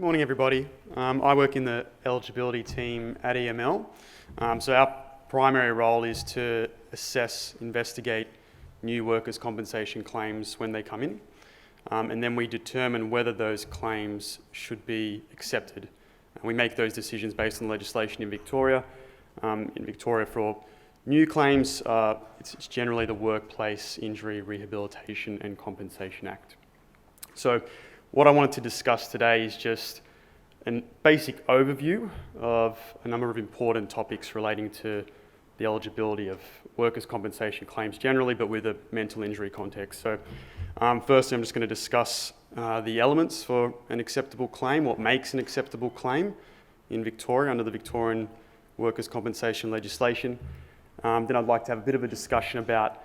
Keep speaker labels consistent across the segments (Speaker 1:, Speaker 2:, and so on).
Speaker 1: Morning, everybody. I work in the eligibility team at EML. So our primary role is to assess, investigate new workers' compensation claims when they come in, and then we determine whether those claims should be accepted. And we make those decisions based on legislation in Victoria. For new claims, it's generally the Workplace Injury Rehabilitation and Compensation Act. So what I wanted to discuss today is just a basic overview of a number of important topics relating to the eligibility of workers' compensation claims generally, but with a mental injury context. So firstly, I'm just going to discuss the elements for an acceptable claim, what makes an acceptable claim in Victoria under the Victorian workers' compensation legislation. Then I'd like to have a bit of a discussion about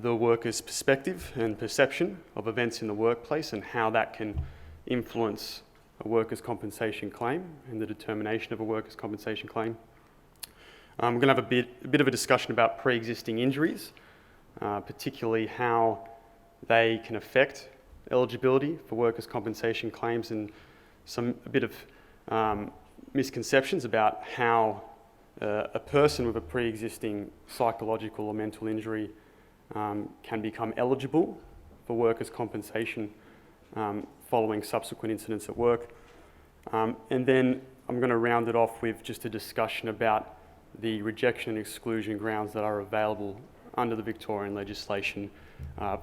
Speaker 1: the worker's perspective and perception of events in the workplace and how that can influence a workers' compensation claim and the determination of a workers' compensation claim. We're going to have a bit of a discussion about pre-existing injuries, particularly how they can affect eligibility for workers' compensation claims, and a bit of misconceptions about how a person with a pre-existing psychological or mental injury can become eligible for workers' compensation following subsequent incidents at work. And then I'm going to round it off with just a discussion about the rejection and exclusion grounds that are available under the Victorian legislation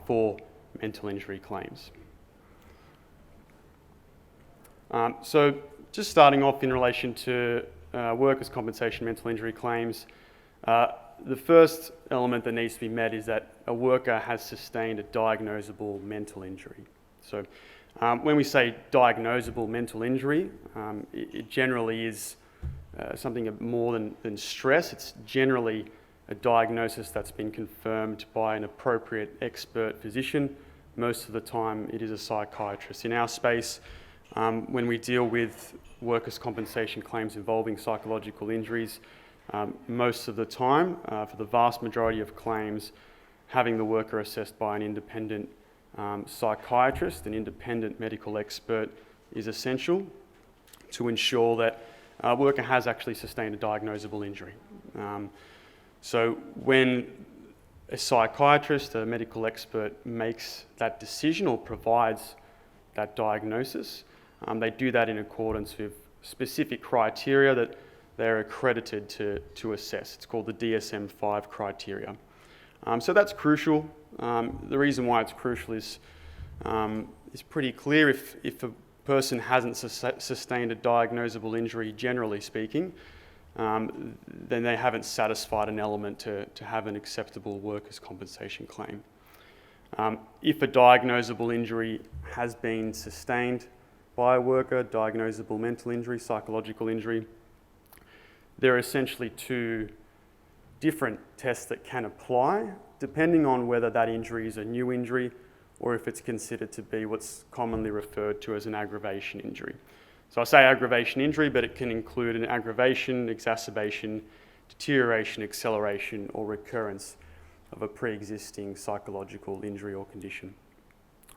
Speaker 1: for mental injury claims. So just starting off in relation to workers' compensation mental injury claims, the first element that needs to be met is that a worker has sustained a diagnosable mental injury. So when we say diagnosable mental injury, it generally is something more than stress. It's generally a diagnosis that's been confirmed by an appropriate expert physician. Most of the time it is a psychiatrist. In our space, when we deal with workers' compensation claims involving psychological injuries, most of the time, for the vast majority of claims, having the worker assessed by an independent psychiatrist, an independent medical expert, is essential to ensure that a worker has actually sustained a diagnosable injury. So when a psychiatrist, a medical expert, makes that decision or provides that diagnosis, they do that in accordance with specific criteria that they're accredited to assess. It's called the DSM-5 criteria. So that's crucial. The reason why it's crucial is pretty clear. If a person hasn't sustained a diagnosable injury, generally speaking, then they haven't satisfied an element to have an acceptable workers' compensation claim. If a diagnosable injury has been sustained by a worker, diagnosable mental injury, psychological injury, there are essentially two different tests that can apply depending on whether that injury is a new injury or if it's considered to be what's commonly referred to as an aggravation injury. So I say aggravation injury, but it can include an aggravation, exacerbation, deterioration, acceleration, or recurrence of a pre-existing psychological injury or condition.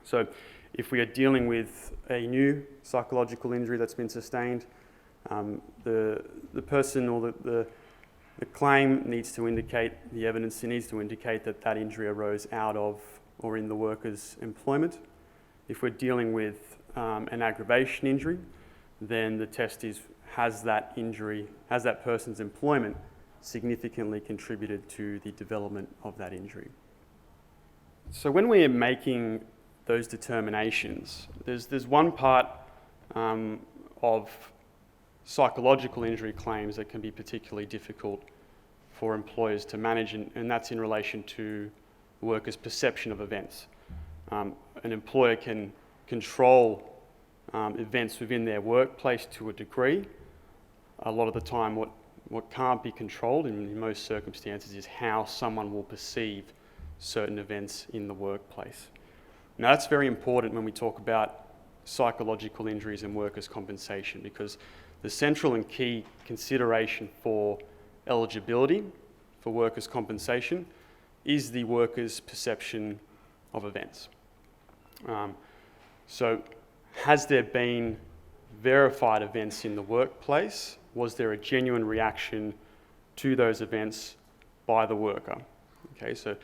Speaker 1: So if we are dealing with a new psychological injury that's been sustained, the person or the claim needs to indicate, the evidence needs to indicate that injury arose out of or in the worker's employment. If we're dealing with an aggravation injury, then the test is, has that person's employment significantly contributed to the development of that injury? So when we are making those determinations, there's one part of psychological injury claims that can be particularly difficult for employers to manage, and that's in relation to the worker's perception of events. An employer can control events within their workplace to a degree. A lot of the time what can't be controlled in most circumstances is how someone will perceive certain events in the workplace. Now that's very important when we talk about psychological injuries and workers' compensation, because the central and key consideration for eligibility for workers' compensation is the worker's perception of events. So has there been verified events in the workplace? Was there a genuine reaction to those events by the worker? Okay, so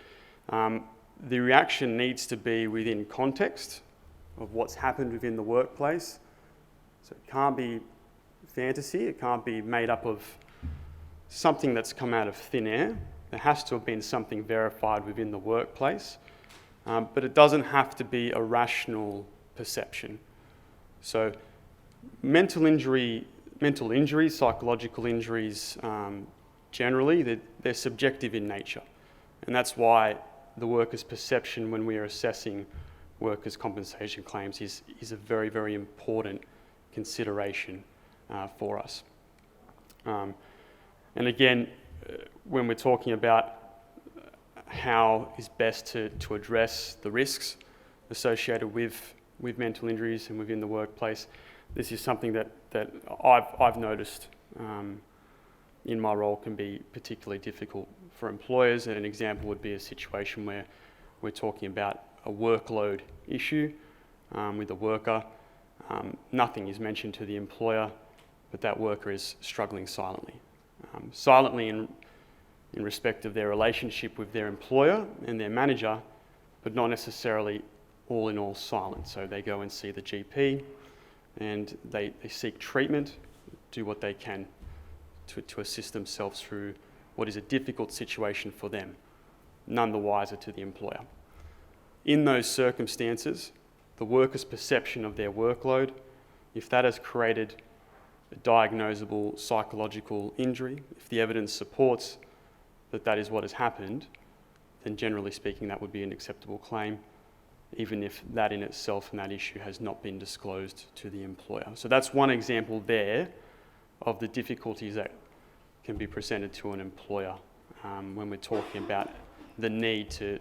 Speaker 1: the reaction needs to be within context of what's happened within the workplace. So it can't be fantasy, it can't be made up of something that's come out of thin air. There has to have been something verified within the workplace, but it doesn't have to be a rational perception. So mental injuries, psychological injuries, generally, they're subjective in nature. And that's why the worker's perception when we are assessing workers' compensation claims is a very, very important consideration for us. And again, when we're talking about how is best to address the risks associated with mental injuries and within the workplace, this is something that I've noticed in my role can be particularly difficult for employers. And an example would be a situation where we're talking about a workload issue with a worker. Nothing is mentioned to the employer, but that worker is struggling silently. Silently in respect of their relationship with their employer and their manager, but not necessarily all in all silent. So they go and see the GP and they seek treatment, do what they can to assist themselves through what is a difficult situation for them, none the wiser to the employer. In those circumstances, the worker's perception of their workload, if that has created a diagnosable psychological injury, if the evidence supports that that is what has happened, then generally speaking that would be an acceptable claim, even if that in itself and that issue has not been disclosed to the employer. So that's one example there of the difficulties that can be presented to an employer when we're talking about the need to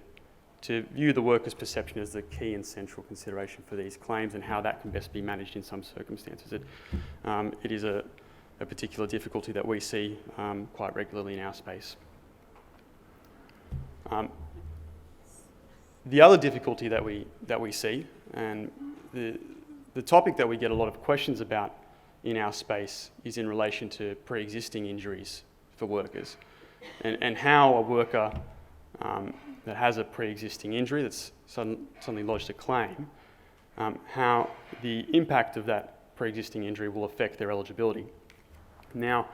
Speaker 1: view the worker's perception as the key and central consideration for these claims and how that can best be managed in some circumstances. It is a particular difficulty that we see quite regularly in our space. The other difficulty that we see, and the topic that we get a lot of questions about in our space, is in relation to pre-existing injuries for workers, and how a worker that has a pre-existing injury that's suddenly lodged a claim, how the impact of that pre-existing injury will affect their eligibility. Now,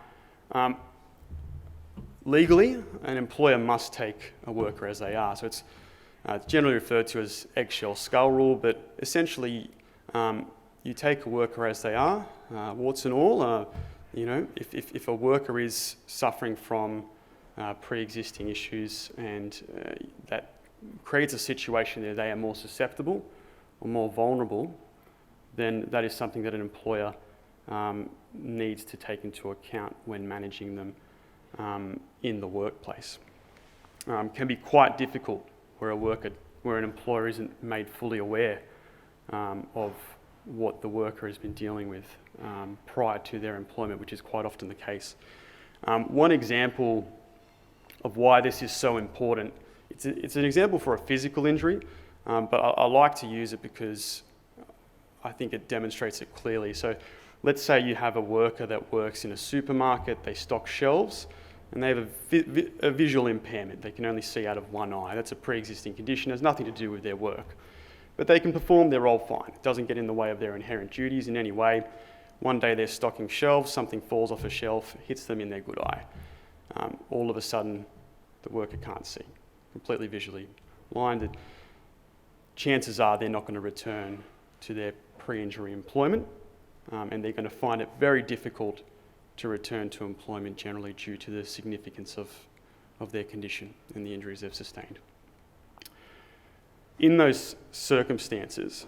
Speaker 1: legally, an employer must take a worker as they are. So it's generally referred to as eggshell skull rule, but essentially you take a worker as they are, warts and all. If a worker is suffering from pre-existing issues and that creates a situation where they are more susceptible or more vulnerable, then that is something that an employer needs to take into account when managing them in the workplace. Can be quite difficult where an employer isn't made fully aware of what the worker has been dealing with prior to their employment, which is quite often the case. One example of why this is so important, it's an example for a physical injury, but I like to use it because I think it demonstrates it clearly. So let's say you have a worker that works in a supermarket, they stock shelves, and they have a visual impairment. They can only see out of one eye. That's a pre-existing condition, has nothing to do with their work. But they can perform their role fine. It doesn't get in the way of their inherent duties in any way. One day they're stocking shelves, something falls off a shelf, hits them in their good eye. All of a sudden, the worker can't see, completely visually blinded. Chances are they're not going to return to their pre-injury employment, and they're going to find it very difficult to return to employment generally due to the significance of their condition and the injuries they've sustained. In those circumstances,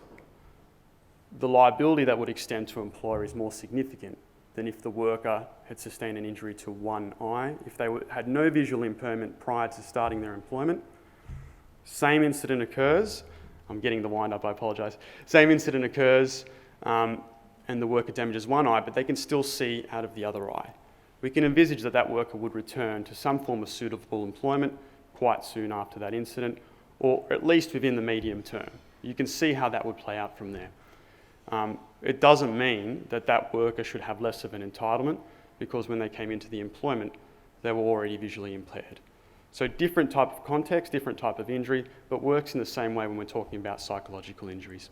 Speaker 1: the liability that would extend to an employer is more significant than if the worker had sustained an injury to one eye. If they had no visual impairment prior to starting their employment, same incident occurs. I'm getting the wind up, I apologise. Same incident occurs and the worker damages one eye, but they can still see out of the other eye. We can envisage that worker would return to some form of suitable employment quite soon after that incident, or at least within the medium term. You can see how that would play out from there. It doesn't mean that that worker should have less of an entitlement because when they came into the employment, they were already visually impaired. So different type of context, different type of injury, but works in the same way when we're talking about psychological injuries.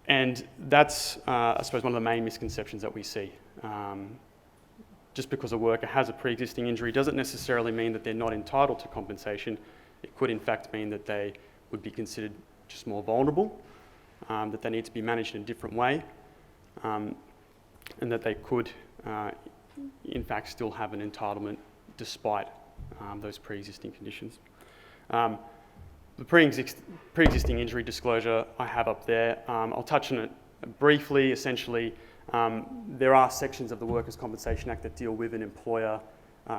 Speaker 1: And that's, I suppose, one of the main misconceptions that we see. Just because a worker has a pre-existing injury doesn't necessarily mean that they're not entitled to compensation. It could in fact mean that they would be considered just more vulnerable, that they need to be managed in a different way, and that they could in fact still have an entitlement despite those pre-existing conditions. The pre-existing injury disclosure I have up there, I'll touch on it briefly. Essentially, there are sections of the Workers' Compensation Act that deal with an employer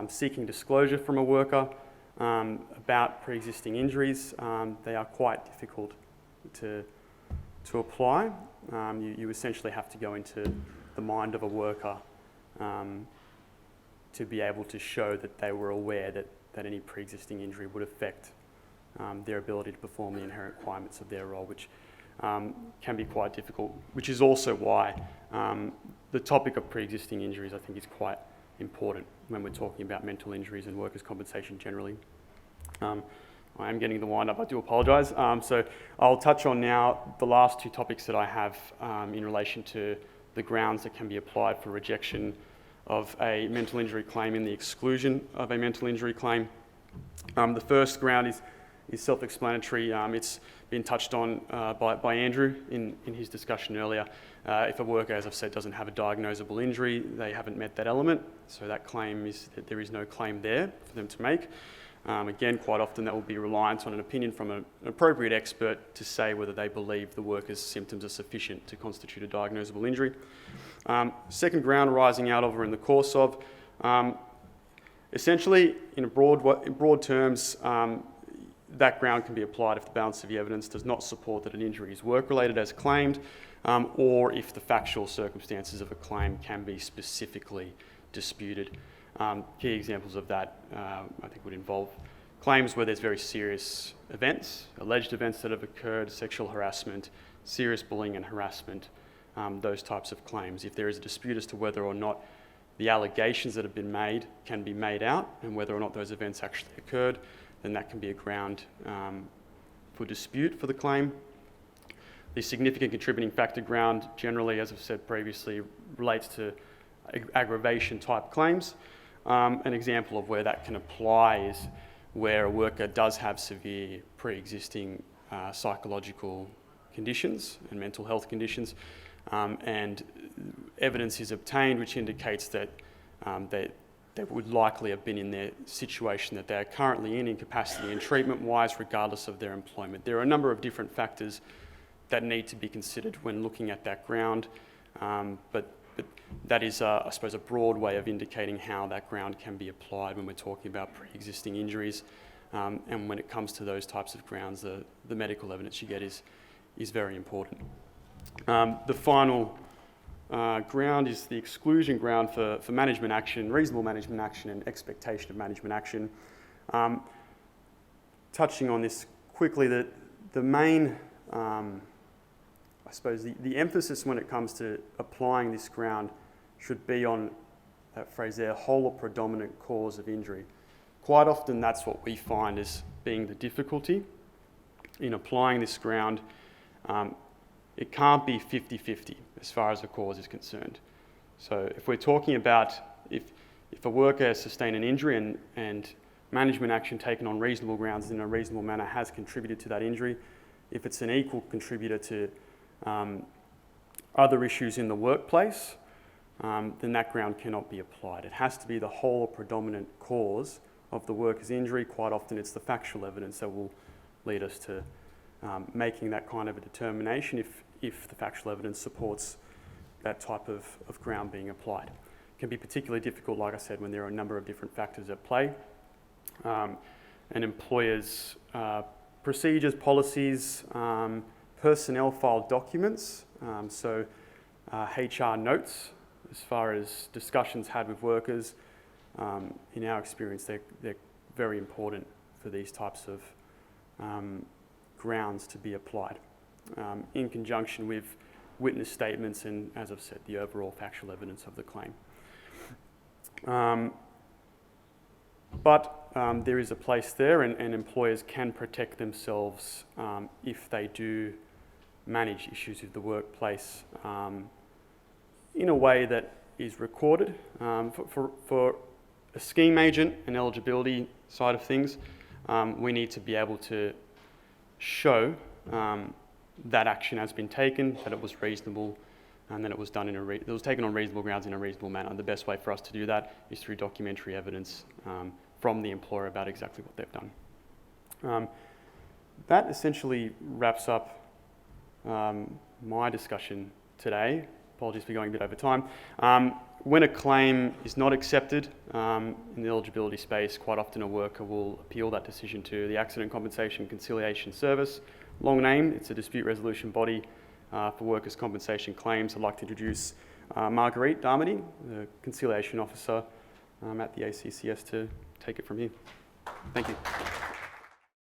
Speaker 1: seeking disclosure from a worker about pre-existing injuries. They are quite difficult to apply. You essentially have to go into the mind of a worker to be able to show that they were aware that any pre-existing injury would affect their ability to perform the inherent requirements of their role, which can be quite difficult, which is also why the topic of pre-existing injuries, I think, is quite important when we're talking about mental injuries and workers' compensation generally. I am getting the wind up, I do apologise. So I'll touch on now the last two topics that I have in relation to the grounds that can be applied for rejection of a mental injury claim and the exclusion of a mental injury claim. The first ground is self-explanatory. It's been touched on by Andrew in his discussion earlier. If a worker, as I've said, doesn't have a diagnosable injury, they haven't met that element, so that claim is that there is no claim there for them to make. Again, quite often that will be reliant on an opinion from an appropriate expert to say whether they believe the worker's symptoms are sufficient to constitute a diagnosable injury. Second ground arising out of or in the course of, essentially, in broad terms, that ground can be applied if the balance of the evidence does not support that an injury is work-related as claimed, or if the factual circumstances of a claim can be specifically disputed. Key examples of that, I think, would involve claims where there's very serious events, alleged events that have occurred, sexual harassment, serious bullying and harassment, those types of claims. If there is a dispute as to whether or not the allegations that have been made can be made out and whether or not those events actually occurred, then that can be a ground for dispute for the claim. The significant contributing factor ground generally, as I've said previously, relates to aggravation type claims. An example of where that can apply is where a worker does have severe pre-existing psychological conditions and mental health conditions, and evidence is obtained which indicates that they would likely have been in their situation that they are currently in incapacity and treatment-wise, regardless of their employment. There are a number of different factors that need to be considered when looking at that ground, but that is, I suppose, a broad way of indicating how that ground can be applied when we're talking about pre-existing injuries. And when it comes to those types of grounds, the medical evidence you get is very important. The final ground is the exclusion ground for management action, reasonable management action and expectation of management action. Touching on this quickly, the main, I suppose, the emphasis when it comes to applying this ground should be on that phrase there, whole or predominant cause of injury. Quite often that's what we find as being the difficulty in applying this ground. It can't be 50-50 as far as the cause is concerned. So if we're talking about if a worker has sustained an injury and management action taken on reasonable grounds in a reasonable manner has contributed to that injury, if it's an equal contributor to other issues in the workplace, then that ground cannot be applied. It has to be the whole or predominant cause of the worker's injury. Quite often it's the factual evidence that will lead us to making that kind of a determination if the factual evidence supports that type of ground being applied. It can be particularly difficult, like I said, when there are a number of different factors at play. An employer's procedures, policies, personnel file documents, so HR notes as far as discussions had with workers. In our experience, they're very important for these types of grounds to be applied. in conjunction with witness statements and, as I've said, the overall factual evidence of the claim. But there is a place there, and employers can protect themselves if they do manage issues with the workplace in a way that is recorded. For a scheme agent and eligibility side of things, we need to be able to show that action has been taken, that it was reasonable, and that it was done it was taken on reasonable grounds in a reasonable manner. The best way for us to do that is through documentary evidence from the employer about exactly what they've done. That essentially wraps up my discussion today. Apologies for going a bit over time. When a claim is not accepted in the eligibility space, quite often a worker will appeal that decision to the Accident Compensation Conciliation Service. Long name, it's a dispute resolution body for workers' compensation claims. I'd like to introduce Marguerite Darmody, the conciliation officer at the ACCS, to take it from here. Thank you.